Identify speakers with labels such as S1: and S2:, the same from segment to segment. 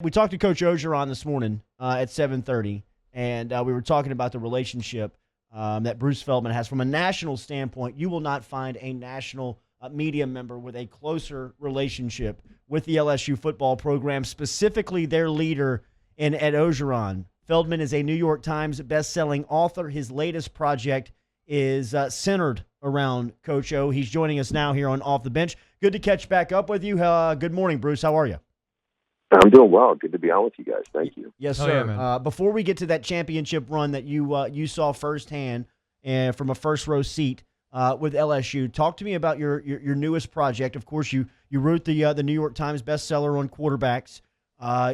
S1: We talked to Coach Orgeron this morning at 7:30, and we were talking about the relationship that Bruce Feldman has from a national standpoint. You will not find a national media member with a closer relationship with the LSU football program, specifically their leader in Ed Orgeron. Feldman is a New York Times best-selling author. His latest project is centered around Coach O. He's joining us now here on Off the Bench. Good to catch back up with you. Good morning, Bruce. How are you?
S2: I'm doing well. Good to be on with you guys. Thank you.
S1: Yes,
S3: Oh,
S1: sir.
S3: yeah, man.
S1: Before we get to that championship run that you saw firsthand and from a first row seat with LSU, talk to me about your newest project. Of course, you wrote the New York Times bestseller on quarterbacks.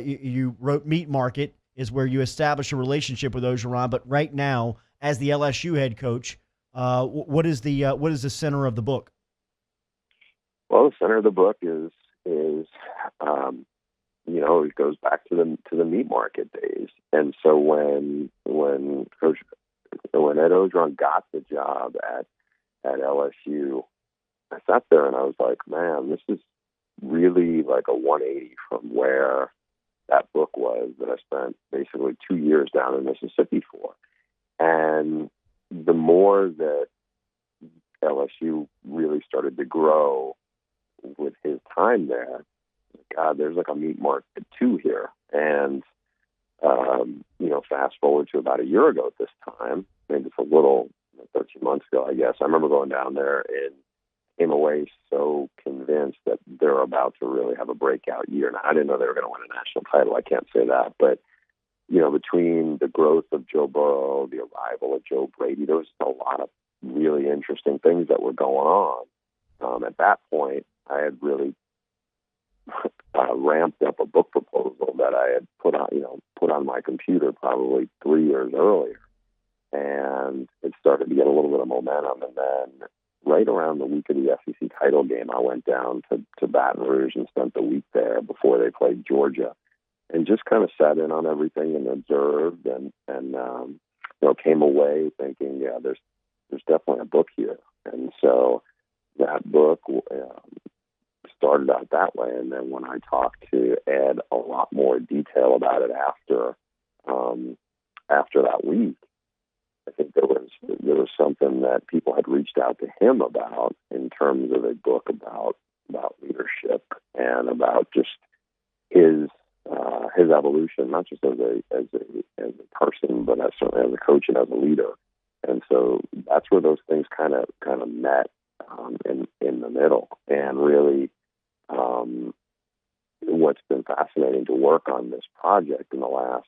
S1: You wrote Meat Market, is where you establish a relationship with Orgeron. But right now, as the LSU head coach, what is the center of the book?
S2: Well, the center of the book is it goes back to the meat market days. And so when Ed Orgeron got the job at LSU, I sat there and I was like, man, this is really like a 180 from where that book was that I spent basically 2 years down in Mississippi for. And the more that LSU really started to grow with his time there, God, there's like a meat market too here. And, fast forward to about a year ago at this time, maybe it's a little, 13 months ago, I guess. I remember going down there and came away so convinced that they're about to really have a breakout year. Now, I didn't know they were going to win a national title. I can't say that. But, between the growth of Joe Burrow, the arrival of Joe Brady, there was a lot of really interesting things that were going on. At that point, I had really ramped up a book proposal that I had put on my computer probably 3 years earlier, and it started to get a little bit of momentum. And then, right around the week of the SEC title game, I went down to Baton Rouge and spent the week there before they played Georgia, and just kind of sat in on everything and observed, and came away thinking, yeah, there's definitely a book here. And so that book started out that way. And then when I talked to Ed a lot more detail about it after that week, I think there was something that people had reached out to him about in terms of a book about leadership and about just his evolution, not just as a person, but certainly as a coach and as a leader. And so that's where those things kind of met in the middle. And really, what's been fascinating to work on this project in the last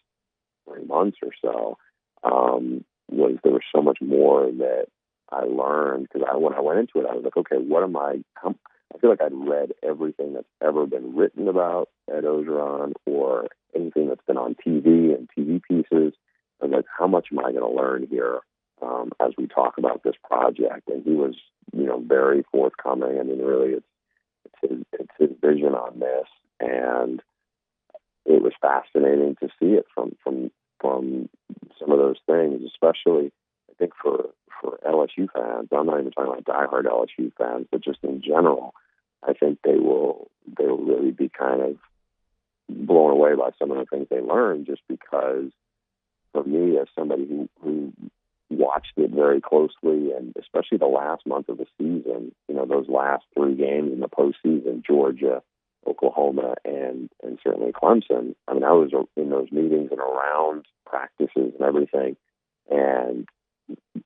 S2: 3 months or so was there was so much more that I learned, because when I went into it, I was like, okay, I feel like I'd read everything that's ever been written about Ed Orgeron or anything that's been on TV and TV pieces. I was like, how much am I going to learn here as we talk about this project? And he was, very forthcoming. I mean, really, it's his vision on this, and it was fascinating to see it from some of those things, especially I think for LSU fans. I'm not even talking about diehard LSU fans, but just in general, I think they will really be kind of blown away by some of the things they learned, just because for me, as somebody who watched it very closely, and especially the last month of the season, those last 3 games in the postseason, Georgia, Oklahoma, and certainly Clemson. I mean, I was in those meetings and around practices and everything, and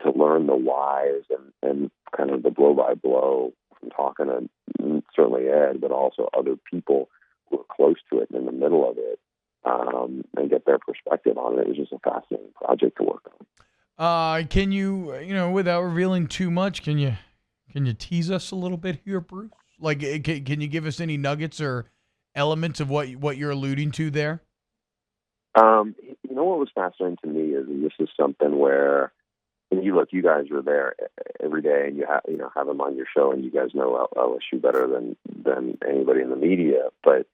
S2: to learn the whys and kind of the blow by blow from talking to certainly Ed, but also other people who are close to it and in the middle of it, and get their perspective on it. It was just a fascinating project to work on.
S3: Can you, without revealing too much, can you tease us a little bit here, Bruce? Like, can you give us any nuggets or elements of what you're alluding to there?
S2: What was fascinating to me is, and this is something where, and you guys are there every day, and you have him on your show, and you guys know LSU better than anybody in the media. But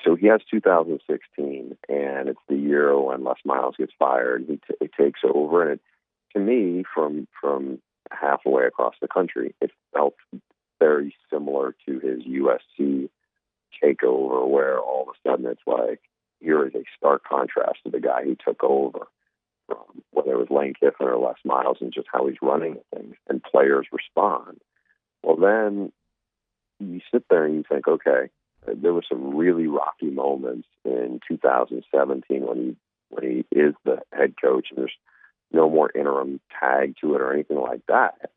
S2: so he has 2016, and it's the year when Les Miles gets fired. He takes over, and to me, from halfway across the country, it felt very similar to his USC takeover where all of a sudden it's like, here is a stark contrast to the guy who took over, from whether it was Lane Kiffin or Les Miles, and just how he's running things, and players respond. Well, then you sit there and you think, okay, there were some really rocky moments in 2017 when he is the head coach, and there's no more interim tag to it or anything like that.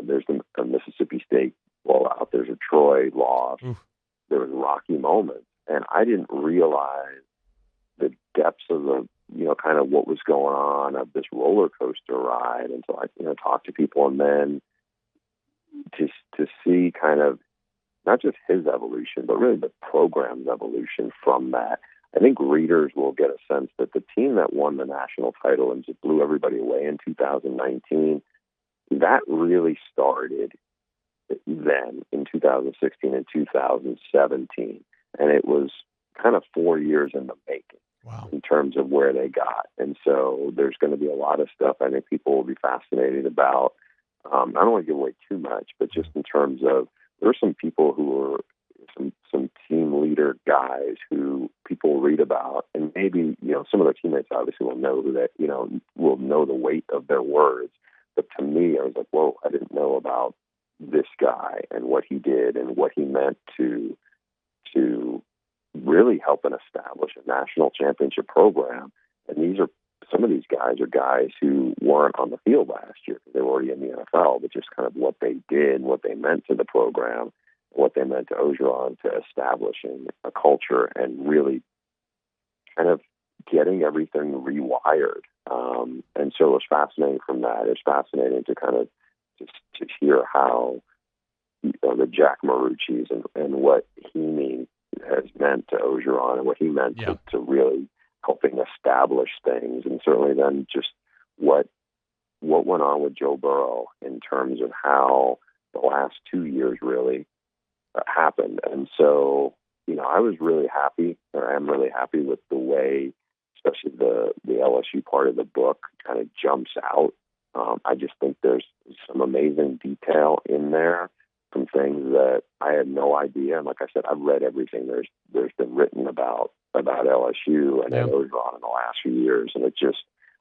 S2: There's the Mississippi State blowout. There's a Troy loss.
S3: Oof.
S2: There was rocky moments, and I didn't realize the depths of the, kind of what was going on of this roller coaster ride until I, talked to people, and then to see kind of not just his evolution, but really the program's evolution from that. I think readers will get a sense that the team that won the national title and just blew everybody away in 2019, that really started then in 2016 and 2017. And it was kind of 4 years in the making.
S3: Wow.
S2: In terms of where they got. And so there's going to be a lot of stuff I think people will be fascinated about. I don't want to give away too much, but just in terms of, there are some people who are some team leader guys who people read about, and maybe, some of their teammates obviously will know that, will know the weight of their words. But to me, I was like, whoa, I didn't know about this guy and what he did and what he meant to really helping establish a national championship program. And some of these guys are guys who weren't on the field last year because they were already in the NFL, but just kind of what they did, what they meant to the program, what they meant to Orgeron, to establishing a culture and really kind of getting everything rewired. And so it was fascinating from that. It's fascinating to kind of just to hear how the Jack Marucci's and what he has meant to Orgeron and what he meant to really helping establish things, and certainly then just what went on with Joe Burrow in terms of how the last 2 years really happened. And so, I was really happy, or I am really happy with the way, especially the LSU part of the book kind of jumps out. I just think there's some amazing detail in there, some things that I had no idea. And like I said, I've read everything there's been written about LSU and Ed Orgeron in the last few years. And it just,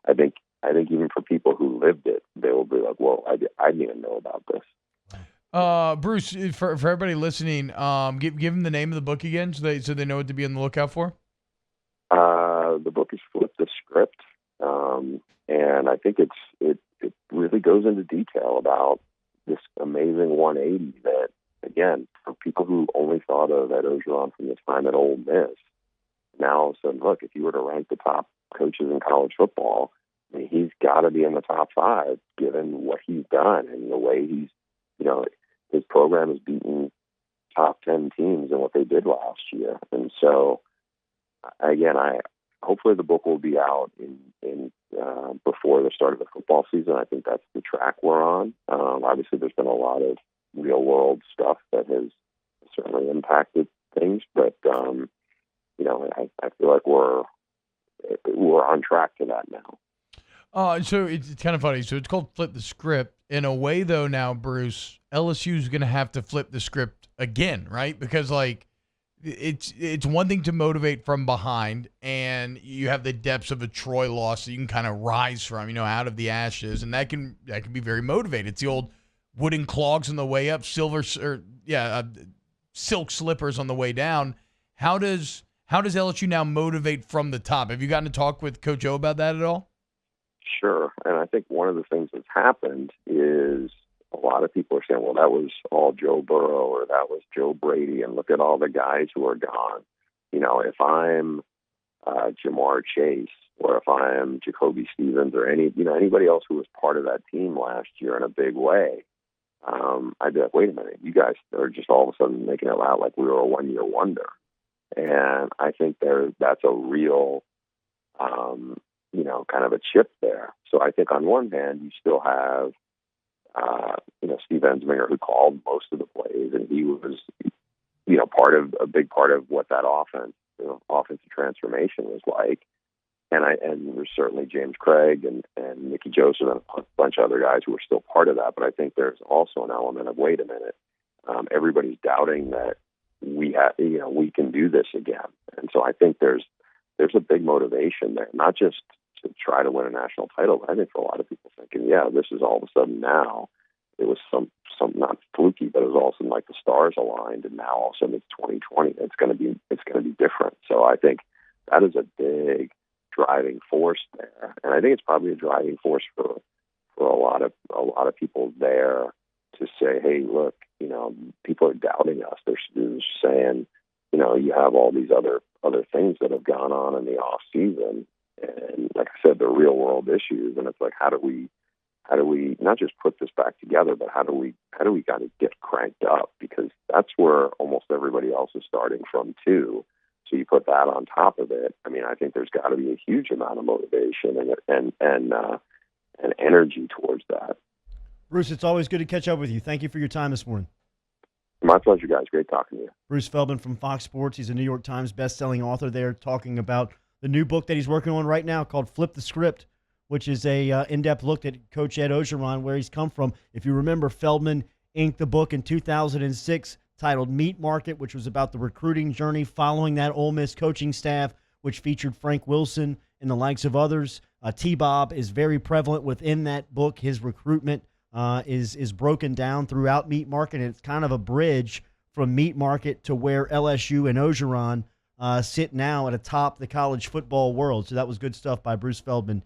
S2: I think even for people who lived it, they will be like, whoa, I didn't even know about this.
S3: Bruce, for everybody listening, give them the name of the book again so they know what to be on the lookout for.
S2: The book is Flip the Script. And I think it really goes into detail about this amazing 180 that, again, for people who only thought of Ed Orgeron from the time at Ole Miss, now all of a sudden, look, if you were to rank the top coaches in college football, I mean, he's got to be in the top 5 given what he's done and the way he's, his program has beaten top 10 teams in what they did last year. And so, again, hopefully the book will be out in before the start of the football season. I think that's the track we're on. Obviously, there's been a lot of real world stuff that has certainly impacted things, but I feel like we're on track to that now.
S3: So it's kind of funny. So it's called Flip the Script. In a way, though, now, Bruce, LSU is going to have to flip the script again, right? Because, it's one thing to motivate from behind, and you have the depths of a Troy loss that you can kind of rise from, out of the ashes, and that can be very motivating. It's the old wooden clogs on the way up, silk slippers on the way down. How does LSU now motivate from the top? Have you gotten to talk with Coach O about that at all?
S2: Sure. And I think one of the things that's happened is a lot of people are saying, well, that was all Joe Burrow or that was Joe Brady, and look at all the guys who are gone. If I'm Jamar Chase, or if I'm Jacoby Stevens, or anybody else who was part of that team last year in a big way, I'd be like, wait a minute, you guys are just all of a sudden making it out like we were a one-year wonder. And I think that's a real kind of a chip there. So I think on one hand, you still have, Steve Ensminger, who called most of the plays, and he was, a big part of what that offensive transformation was like. And there's certainly James Craig and Mickey Joseph and a bunch of other guys who are still part of that. But I think there's also an element of, wait a minute, everybody's doubting that we can do this again. And so I think there's a big motivation there, not just to try to win a national title, but I think for a lot of people thinking, yeah, this is all of a sudden now. It was some not fluky, but it was all of a sudden like the stars aligned, and now all of a sudden it's 2020. It's going to be different. So I think that is a big driving force there, and I think it's probably a driving force for a lot of people there to say, hey, look, people are doubting us. They're saying, you have all these other things that have gone on in the off season, and like I said, the real world issues, and it's like, how do we not just put this back together, but how do we kind of get cranked up, because that's where almost everybody else is starting from too. So you put that on top of it. I mean, I think there's got to be a huge amount of motivation and energy towards that.
S1: Bruce, it's always good to catch up with you. Thank you for your time this morning.
S2: My pleasure, guys. Great talking to you.
S1: Bruce Feldman from Fox Sports. He's a New York Times best-selling author there, talking about the new book that he's working on right now called Flip the Script, which is a in-depth look at Coach Ed Orgeron, where he's come from. If you remember, Feldman inked the book in 2006 titled Meat Market, which was about the recruiting journey following that Ole Miss coaching staff, which featured Frank Wilson and the likes of others. T-Bob is very prevalent within that book. His recruitment is broken down throughout Meat Market, and it's kind of a bridge from Meat Market to where LSU and Orgeron sit now at atop the college football world. So that was good stuff by Bruce Feldman